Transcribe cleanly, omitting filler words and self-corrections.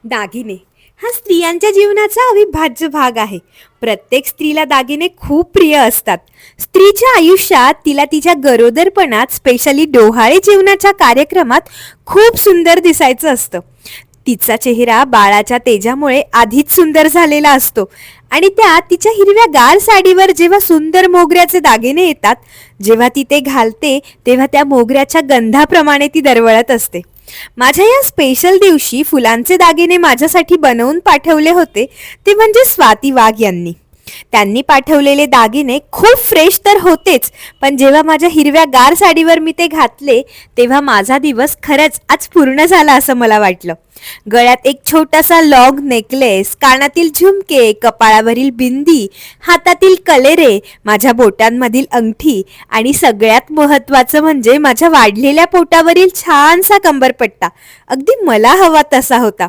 दागिने हा स्त्रियांच्या जीवनाचा अविभाज्य भाग आहे. प्रत्येक स्त्रीला दागिने खूप प्रिय असतात. स्त्रीच्या आयुष्यात तिला तिच्या गरोदरपणात, स्पेशली डोहाळे जेवणाच्या कार्यक्रमात खूप सुंदर दिसायचं असतं. तिचा चेहरा बाळाच्या तेजामुळे आधीच सुंदर झालेला असतो आणि त्या तिच्या हिरव्या गार साडीवर जेव्हा सुंदर मोगऱ्याचे दागिने येतात, जेव्हा ती ते घालते तेव्हा त्या मोगऱ्याच्या गंधाप्रमाणे ती दरवळत असते. माझ्या या स्पेशल दिवशी फुलांचे दागिने माझ्यासाठी बनवून पाठवले होते ते म्हणजे स्वाती वाघ यांनी. त्यांनी पाठवलेले दागिने खूप फ्रेश तर होतेच, पण जेव्हा माझ्या हिरव्या गार साडीवर मी ते घातले तेव्हा माझा दिवस खरंच आज पूर्ण झाला असं मला वाटलं. गळ्यात एक छोटासा लॉंग नेकलेस, कानातील झुमके, कपाळावरील बिंदी, हातातील कलेरे, माझ्या बोटांमधील अंगठी आणि सगळ्यात महत्त्वाचं म्हणजे माझ्या वाढलेल्या पोटावरील छानसा कंबरपट्टा अगदी मला हवा तसा होता.